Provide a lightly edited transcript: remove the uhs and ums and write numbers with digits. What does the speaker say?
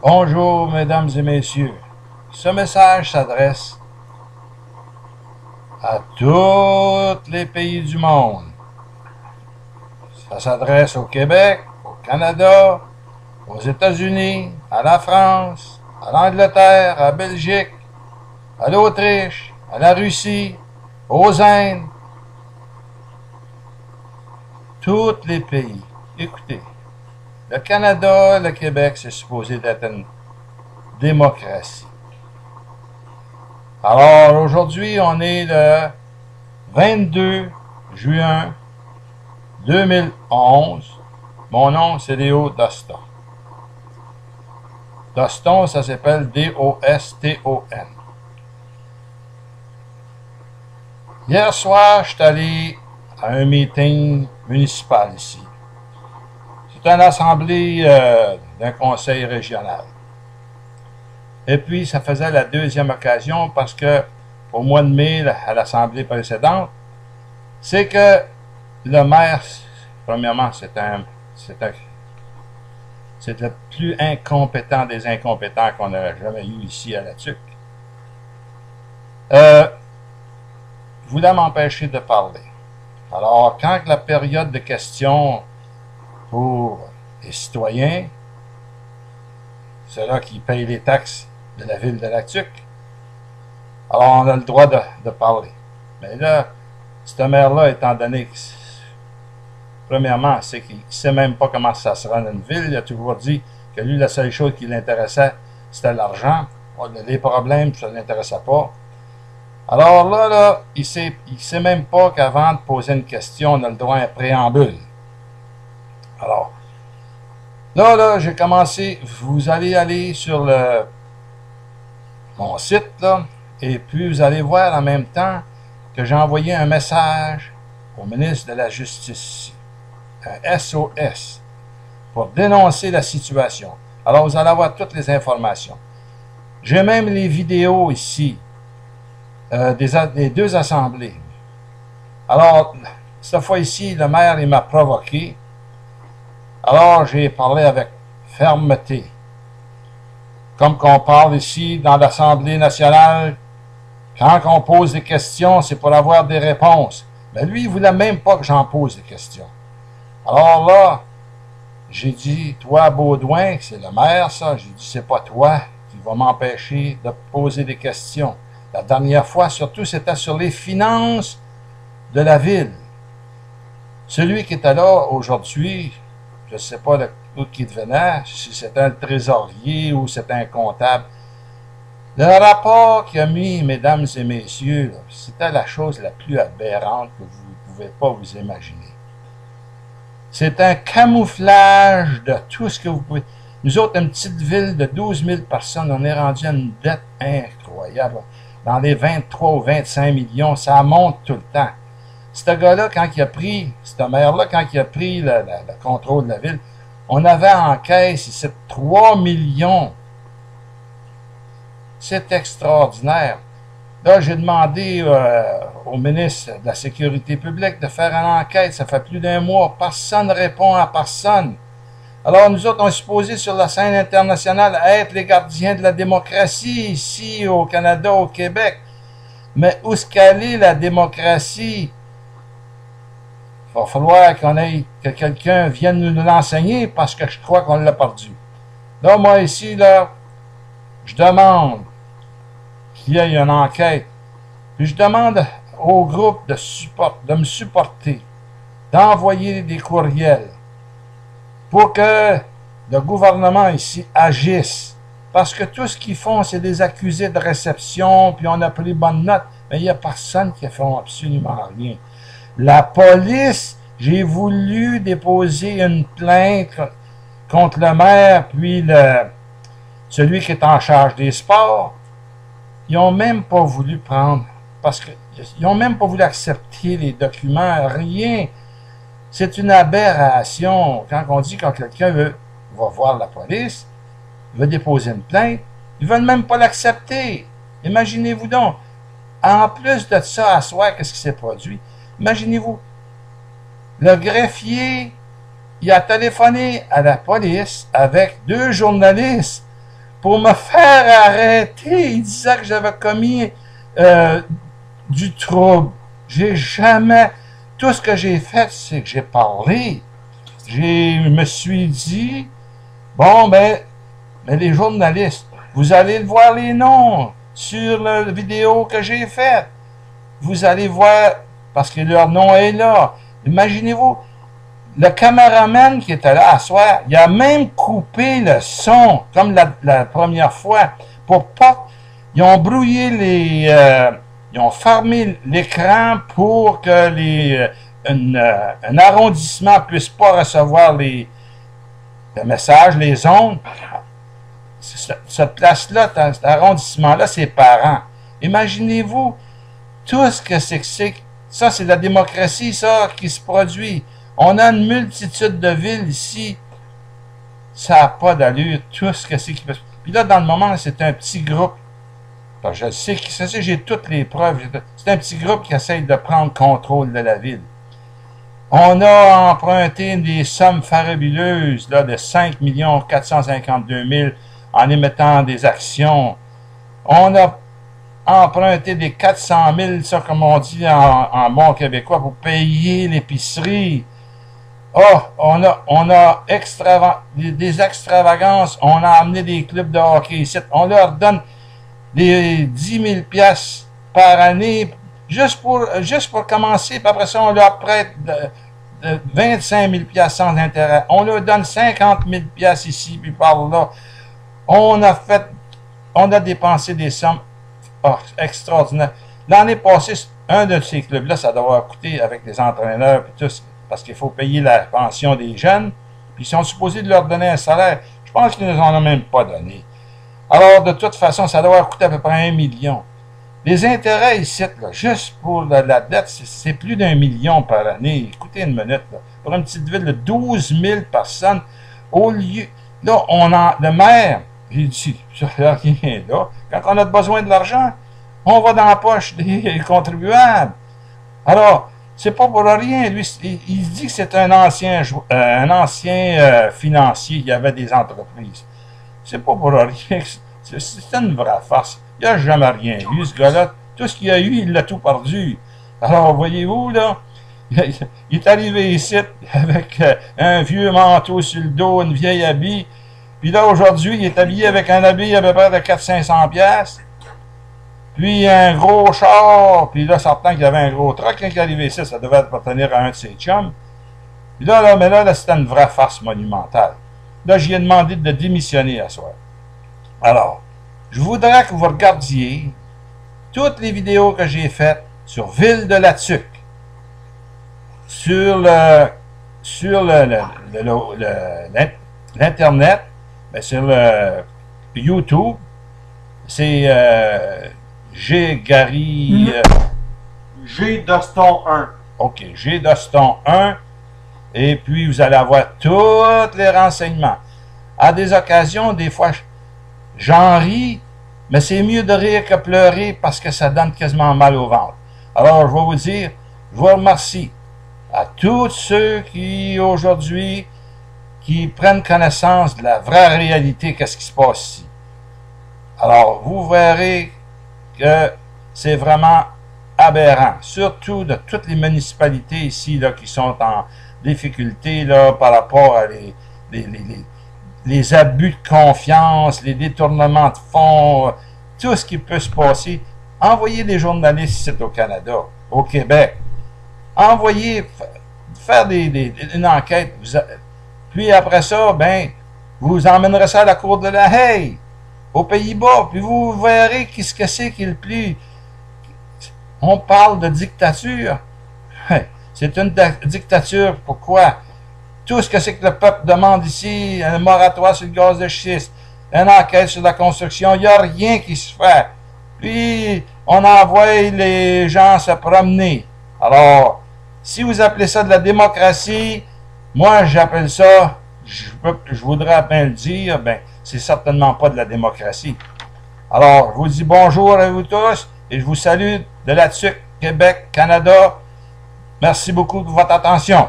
Bonjour, mesdames et messieurs. Ce message s'adresse à tous les pays du monde. Ça s'adresse au Québec, au Canada, aux États-Unis, à la France, à l'Angleterre, à la Belgique, à l'Autriche, à la Russie, aux Indes. Tous les pays. Écoutez, le Canada, le Québec, c'est supposé d'être une démocratie. Alors, aujourd'hui, on est le 22 juin 2011. Mon nom, c'est Léo Doston. Doston, ça s'appelle D-O-S-T-O-N. Hier soir, je suis allé à un meeting municipal ici. C'est une assemblée d'un conseil régional. Et puis, ça faisait la deuxième occasion parce que, au mois de mai, à l'assemblée précédente, c'est que le maire, premièrement, c'est le plus incompétent des incompétents qu'on n'aurait jamais eu ici à la TUC. Voulait m'empêcher de parler. Alors, quand la période de questions pour les citoyens, ceux-là qui payent les taxes de la ville de la TUC, alors on a le droit de parler. Mais là, ce maire-là, étant donné que, premièrement, c'est qu'il ne sait même pas comment ça se rend dans une ville, il a toujours dit que lui, la seule chose qui l'intéressait, c'était l'argent. Les problèmes, ça ne l'intéressait pas. Alors là, il sait même pas qu'avant de poser une question, on a le droit à un préambule. Alors, là, j'ai commencé, vous allez aller sur mon site, là, et puis vous allez voir en même temps que j'ai envoyé un message au ministre de la Justice, un SOS, pour dénoncer la situation. Alors, vous allez avoir toutes les informations. J'ai même les vidéos ici, des deux assemblées. Alors, cette fois ici, le maire, il m'a provoqué. Alors, j'ai parlé avec fermeté. Comme qu'on parle ici dans l'Assemblée nationale, quand on pose des questions, c'est pour avoir des réponses. Mais lui, il ne voulait même pas que j'en pose des questions. Alors là, j'ai dit, toi, Baudouin, c'est le maire, ça, j'ai dit, c'est pas toi qui va m'empêcher de poser des questions. La dernière fois, surtout, c'était sur les finances de la ville. Celui qui était là aujourd'hui, je ne sais pas d'où il devenait, si c'était un trésorier ou c'était un comptable. Le rapport qu'il a mis, mesdames et messieurs, c'était la chose la plus aberrante que vous ne pouvez pas vous imaginer. C'est un camouflage de tout ce que vous pouvez. Nous autres, une petite ville de 12 000 personnes, on est rendu à une dette incroyable. Dans les 23 ou 25 millions, ça monte tout le temps. Ce gars-là, quand il a pris, ce maire-là, quand il a pris le contrôle de la ville, on avait en caisse ici 3 millions. C'est extraordinaire. Là, j'ai demandé au ministre de la Sécurité publique de faire une enquête. Ça fait plus d'un mois. Personne ne répond à personne. Alors, nous autres, on est supposés sur la scène internationale être les gardiens de la démocratie ici au Canada, au Québec. Mais où est-ce qu'elle est la démocratie? Il va falloir que quelqu'un vienne nous l'enseigner parce que je crois qu'on l'a perdu. Là, moi, ici, là, je demande qu'il y ait une enquête. Puis je demande au groupe de me supporter, d'envoyer des courriels pour que le gouvernement ici agisse. Parce que tout ce qu'ils font, c'est des accusés de réception, puis on a pris bonne note, mais il n'y a personne qui fait absolument rien. La police, j'ai voulu déposer une plainte contre le maire, puis celui qui est en charge des sports. Ils n'ont même pas voulu prendre, parce qu'ils n'ont même pas voulu accepter les documents, rien. C'est une aberration. Quand on dit que quelqu'un va voir la police, veut déposer une plainte, ils ne veulent même pas l'accepter. Imaginez-vous donc. En plus de ça, à soir, qu'est-ce qui s'est produit? Imaginez-vous, le greffier, il a téléphoné à la police avec deux journalistes pour me faire arrêter. Il disait que j'avais commis du trouble. J'ai jamais... Tout ce que j'ai fait, c'est que j'ai parlé. Je me suis dit, bon, ben, mais les journalistes, vous allez voir les noms sur la vidéo que j'ai faite. Vous allez voir, parce que leur nom est là. Imaginez-vous, le caméraman qui était là à soir, il a même coupé le son, comme la première fois, pour pas... Ils ont brouillé ils ont fermé l'écran pour que un arrondissement puisse pas recevoir le message, les ondes. Cette place-là, cet arrondissement-là, c'est parents. Imaginez-vous tout ce que c'est que c'est. Ça, c'est la démocratie, ça, qui se produit. On a une multitude de villes ici. Ça n'a pas d'allure, tout ce que c'est qui peut... Puis là, dans le moment, c'est un petit groupe. Alors, je sais que j'ai toutes les preuves. C'est un petit groupe qui essaye de prendre contrôle de la ville. On a emprunté des sommes farabuleuses là, de 5 452 000 en émettant des actions. On a emprunté des 400 000, ça comme on dit en bon québécois, pour payer l'épicerie. Oh, on a des extravagances. On a amené des clubs de hockey ici. On leur donne des 10 000 piastres par année juste pour commencer. Puis après ça, on leur prête 25 000 piastres sans intérêt. On leur donne 50 000 piastres ici, puis par là. On a dépensé des sommes extraordinaires. L'année passée, un de ces clubs-là, ça doit avoir coûté avec les entraîneurs et tout, parce qu'il faut payer la pension des jeunes, puis ils sont supposés de leur donner un salaire. Je pense qu'ils ne nous en ont même pas donné. Alors, de toute façon, ça doit avoir coûté à peu près 1 million. Les intérêts ici, là, juste pour la dette, c'est plus d'1 million par année. Écoutez une minute, là. Pour une petite ville de 12 000 personnes, au lieu... Là, le maire, j'ai dit, ça fait rien là. Quand on a besoin de l'argent, on va dans la poche des contribuables. Alors, c'est pas pour rien. Lui, il dit que c'est un ancien financier. Il y avait des entreprises. C'est pas pour rien. C'est une vraie farce. Il n'a jamais rien eu, ce gars-là. Tout ce qu'il a eu, il l'a tout perdu. Alors, voyez-vous, là, il est arrivé ici avec un vieux manteau sur le dos, une vieille habit. Puis là, aujourd'hui, il est habillé avec un habit à peu près de 400-500 piastres. Puis un gros char. Puis là, certain qu'il y avait un gros truck. Quand il est arrivé ici, ça devait appartenir à un de ses chums. Puis là, mais là c'était une vraie farce monumentale. Là, j'y ai demandé de démissionner à soir. Alors, je voudrais que vous regardiez toutes les vidéos que j'ai faites sur Ville de la Tuque, sur l'Internet, sur le YouTube. C'est G. Gary... G. Doston 1. OK, G. Doston 1. Et puis, vous allez avoir tous les renseignements. À des occasions, des fois, j'en ris, mais c'est mieux de rire que pleurer parce que ça donne quasiment mal au ventre. Alors, je vais vous dire, je vous remercie à tous ceux qui, aujourd'hui, qui prennent connaissance de la vraie réalité, qu'est-ce qui se passe ici. Alors, vous verrez que c'est vraiment aberrant, surtout de toutes les municipalités ici là, qui sont en difficulté là, par rapport à les abus de confiance, les détournements de fonds, tout ce qui peut se passer. Envoyez des journalistes ici au Canada, au Québec. Envoyez, faire une enquête. Puis après ça, ben, vous emmènerez ça à la cour de la Haye, aux Pays-Bas, puis vous verrez qu'est-ce que c'est qui est le plus... On parle de dictature. C'est une dictature, pourquoi? Tout ce que c'est que le peuple demande ici, un moratoire sur le gaz de schiste, une enquête sur la construction, il n'y a rien qui se fait. Puis, on envoie les gens se promener. Alors, si vous appelez ça de la démocratie, moi, j'appelle ça, je voudrais à peine le dire, ben, c'est certainement pas de la démocratie. Alors, je vous dis bonjour à vous tous et je vous salue de la TUC, Québec, Canada. Merci beaucoup de votre attention.